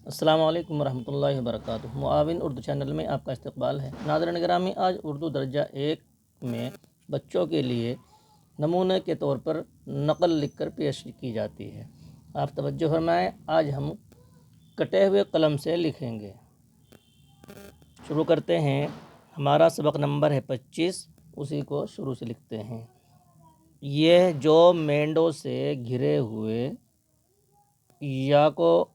अस्सलाम वालेकुम रहमतुल्लाहि व बरकातुहू। मुआविन उर्दू चैनल में आपका इस्तकबाल है। नाज़रीन गिरामी, आज उर्दू दर्जा 1 में बच्चों के लिए नमूने के तौर पर नक़ल लिखकर पेश की जाती है। आप तवज्जो फरमाएँ, आज हम कटे हुए कलम से लिखेंगे। शुरू करते हैं। हमारा सबक नंबर है 25, उसी को शुरू से लिखते हैं। यह जो मेंढों से घिरे हुए या को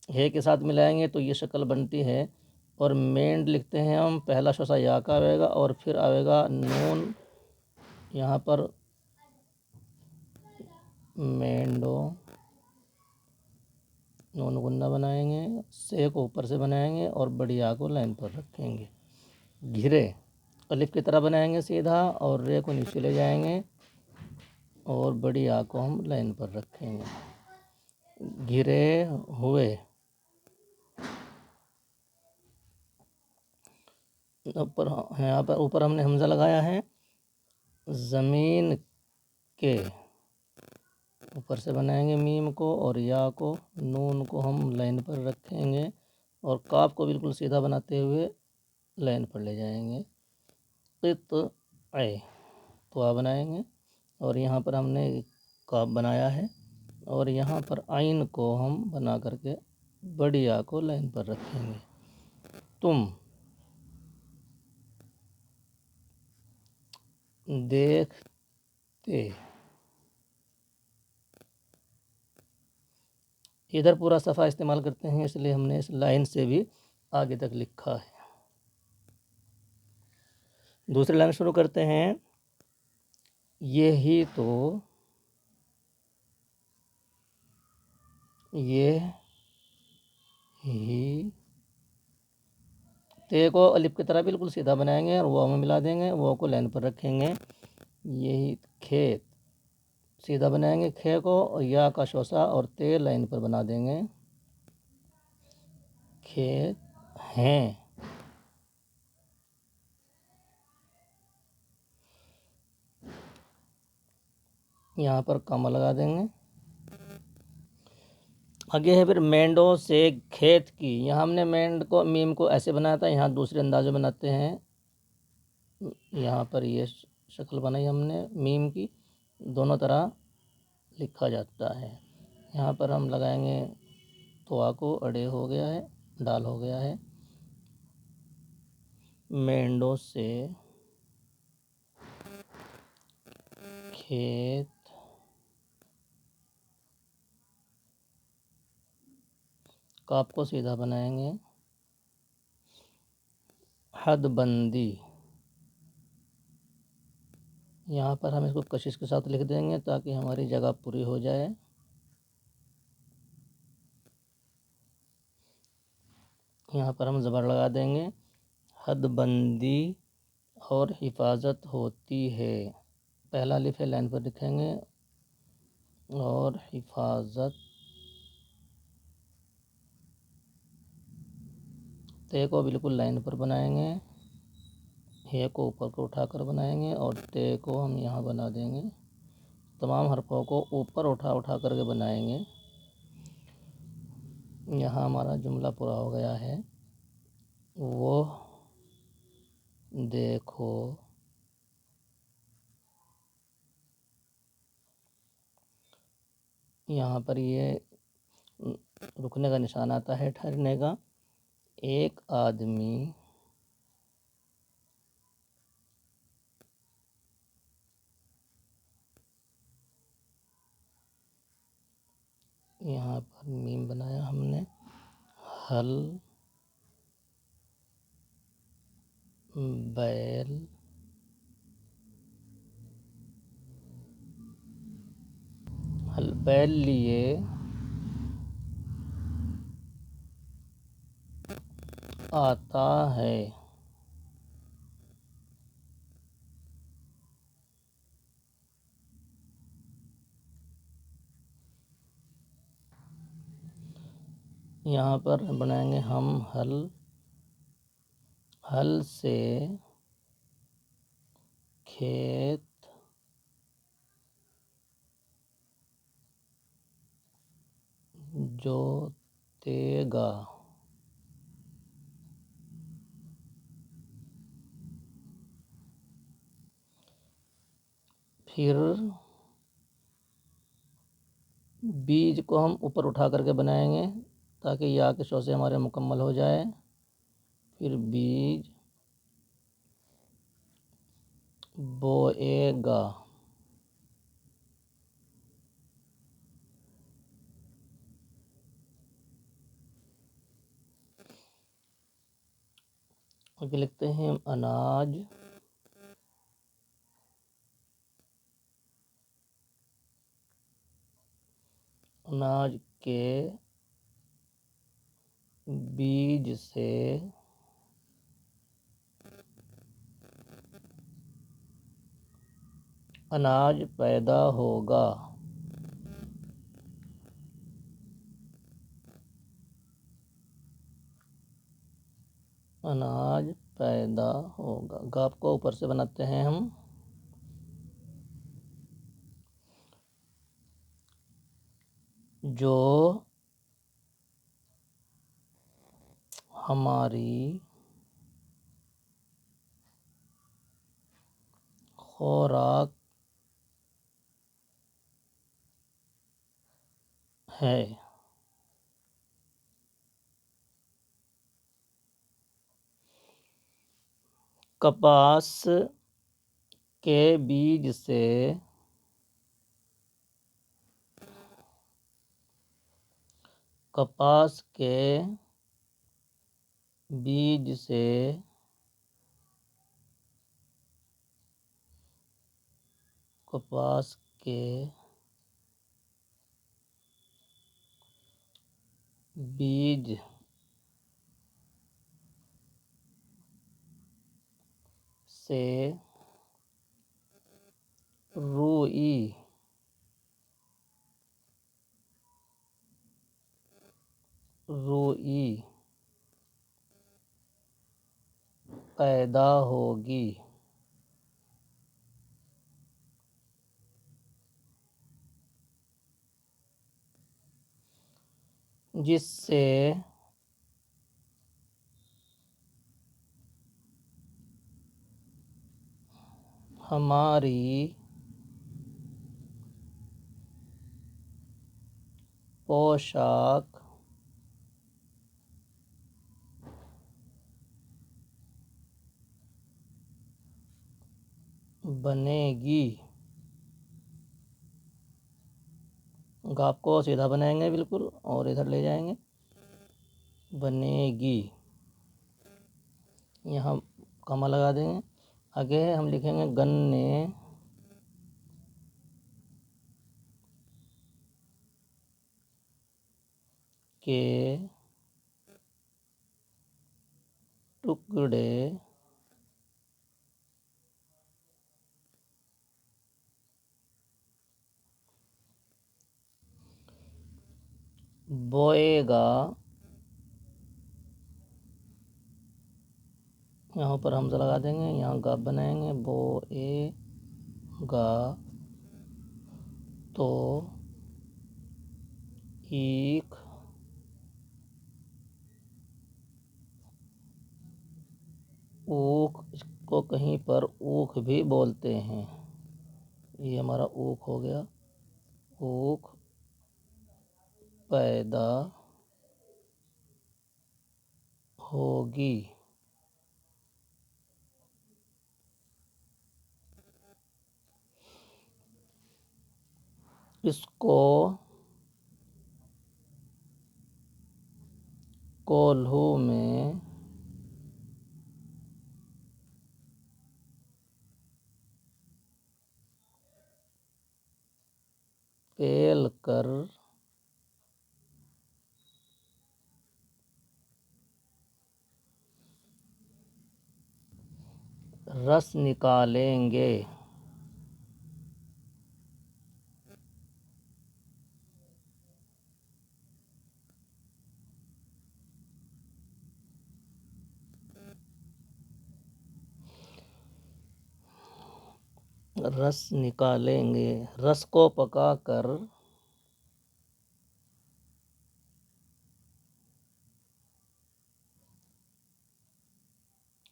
है के साथ मिलाएंगे तो ये शक्ल बनती है। और मेंढ लिखते हैं हम, पहला शोसा या का आएगा और फिर आएगा नून। यहाँ पर मेंढों, नून गुन्ना बनाएंगे, से को ऊपर से बनाएंगे और बड़ी आ को लाइन पर रखेंगे। घिरे अलिफ की तरह बनाएंगे सीधा और रे को नीचे ले जाएंगे और बड़ी आ को हम लाइन पर रखेंगे। घिरे हुए, ऊपर यहाँ पर ऊपर हमने हमज़ा लगाया है। ज़मीन के ऊपर से बनाएंगे मीम को और या को, नून को हम लाइन पर रखेंगे और काफ को बिल्कुल सीधा बनाते हुए लाइन पर ले जाएंगे। कित ए तो आ बनाएंगे और यहाँ पर हमने काफ बनाया है और यहाँ पर आइन को हम बना करके बड़ी आ को लाइन पर रखेंगे। तुम देखते, इधर पूरा सफ़ा इस्तेमाल करते हैं इसलिए हमने इस लाइन से भी आगे तक लिखा है। दूसरी लाइन शुरू करते हैं। यही तो, ये ही, ते को अलिफ की तरह बिल्कुल सीधा बनाएंगे और वाव में मिला देंगे, वाव को लाइन पर रखेंगे। यही खेत सीधा बनाएंगे खे को और या का शोसा और ते लाइन पर बना देंगे। खेत हैं, यहाँ पर कॉमा लगा देंगे। आगे है फिर मेंढों से खेत की। यहाँ हमने मेंढ को मीम को ऐसे बनाया था, यहाँ दूसरे अंदाज़ में बनाते हैं। यहाँ पर ये शक्ल बनाई हमने मीम की, दोनों तरह लिखा जाता है। यहाँ पर हम लगाएंगे तो को, अड़े हो गया है, डाल हो गया है। मेंढों से खेत, काप को सीधा बनाएंगे। हदबंदी, यहाँ पर हम इसको कशिश के साथ लिख देंगे ताकि हमारी जगह पूरी हो जाए। यहाँ पर हम ज़बर लगा देंगे। हदबंदी और हिफाजत होती है, पहला अलिफ है लाइन पर लिखेंगे और हिफाजत, ते को बिल्कुल लाइन पर बनाएंगे, हे को ऊपर को उठाकर बनाएंगे और ते को हम यहाँ बना देंगे। तमाम हरफों को ऊपर उठा उठा करके बनाएंगे। यहाँ हमारा जुमला पूरा हो गया है। वो देखो, यहाँ पर ये रुकने का निशान आता है, ठहरने का। एक आदमी यहाँ पर मीम बनाया हमने। हल बैल हल बैल लिए आता है। यहाँ पर बनाएंगे हम हल, हल से खेत जोतेगा। फिर बीज को हम ऊपर उठा करके बनाएंगे ताकि या के शो से हमारे मुकम्मल हो जाए। फिर बीज बोएगा। आगे लिखते हैं अनाज अनाज के बीज से अनाज पैदा होगा। अनाज पैदा होगा। गाप को ऊपर से बनाते हैं हम। जो हमारी खुराक है। कपास के बीज से कपास के बीज से कपास के बीज से रुई रुई पैदा होगी। जिससे हमारी पोशाक बनेगी। गाप को सीधा बनाएंगे बिल्कुल और इधर ले जाएंगे। बनेगी, यहाँ कॉमा लगा देंगे। आगे हम लिखेंगे गन्ने के टुकड़े बोएगा। यहाँ पर हमजा लगा देंगे, यहाँ गाप बनाएंगे। बोएगा तो एक ऊख, इसको कहीं पर ऊख भी बोलते हैं। ये हमारा ऊख हो गया। ऊख पैदा होगी। इसको कोल्हू में पेल कर रस निकालेंगे। रस निकालेंगे, रस को पकाकर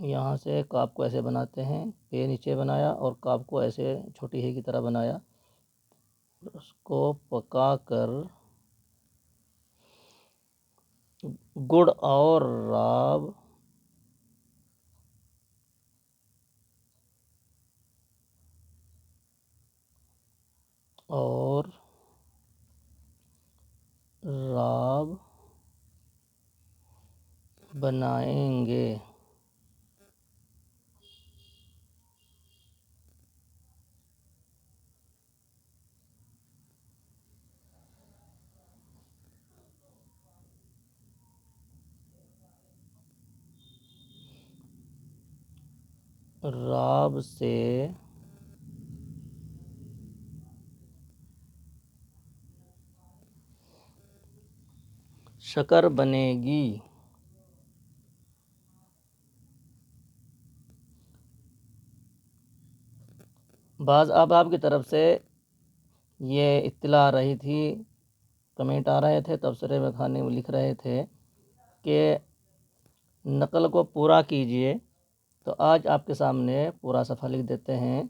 यहाँ से काफ को ऐसे बनाते हैं, पे नीचे बनाया और काफ को ऐसे छोटी ही की तरह बनाया। उसको पका कर गुड़ और राब और राब बनाएंगे। राब से शक्कर बनेगी। बाज़ अहबाब की तरफ से ये इत्तला आ रही थी, कमेंट आ रहे थे, तबसरे में खाने में लिख रहे थे कि नकल को पूरा कीजिए। तो आज आपके सामने पूरा सफ़ा लिख देते हैं।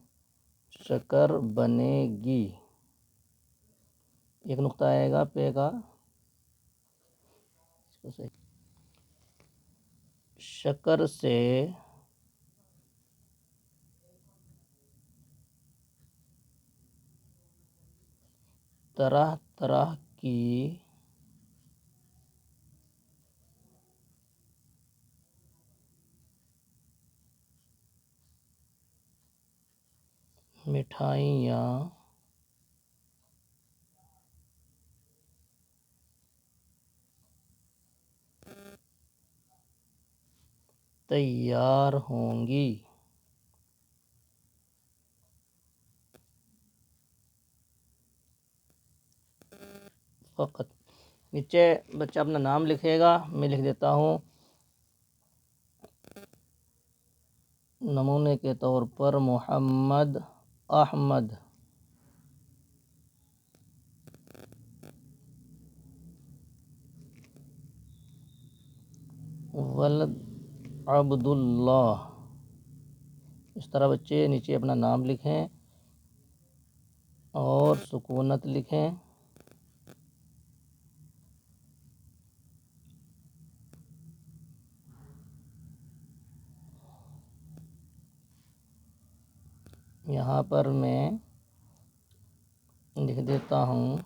शक्कर बनेगी, एक नुक्ता आएगा पे का, शक्कर से तरह तरह की मिठाइयाँ तैयार होंगी। फ़कत नीचे बच्चा अपना नाम लिखेगा, मैं लिख देता हूँ। नमूने के तौर पर मोहम्मद अहमद, वलद अब्दुल्लाह। इस तरह बच्चे नीचे अपना नाम लिखें और सुकूनत लिखें। यहाँ पर मैं लिख देता हूँ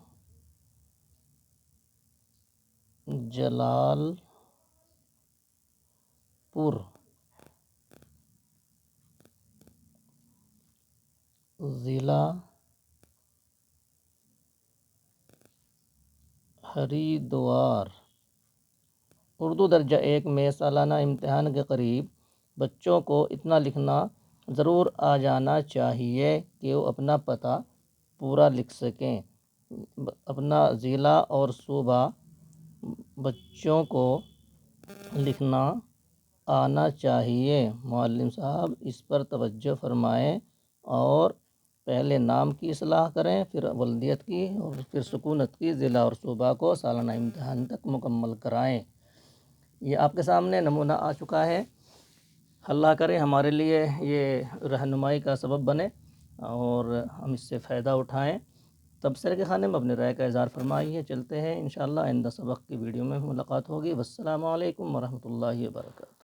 जलालपुर ज़िला हरिद्वार। उर्दू दर्जा 1 में सालाना इम्तिहान के करीब बच्चों को इतना लिखना ज़रूर आ जाना चाहिए कि वो अपना पता पूरा लिख सकें। अपना ज़िला और सूबा बच्चों को लिखना आना चाहिए। मुअल्लिम साहब इस पर तवज्जो फरमाएं और पहले नाम की इस्लाह करें, फिर वल्दियत की और फिर सुकूनत की, ज़िला और सूबा को सालाना इम्तिहान तक मुकम्मल कराएं। ये आपके सामने नमूना आ चुका है। अल्लाह करे हमारे लिए ये रहनुमाई का सबब बने और हम इससे फ़ायदा उठाएं। तबसरे के खाने में अपने राय का इज़हार फरमाइए। चलते हैं इंशाअल्लाह आइंदा सबक की वीडियो में मुलाकात होगी। वस्सलामु अलैकुम वरहमतुल्लाहि वबरकातुहू।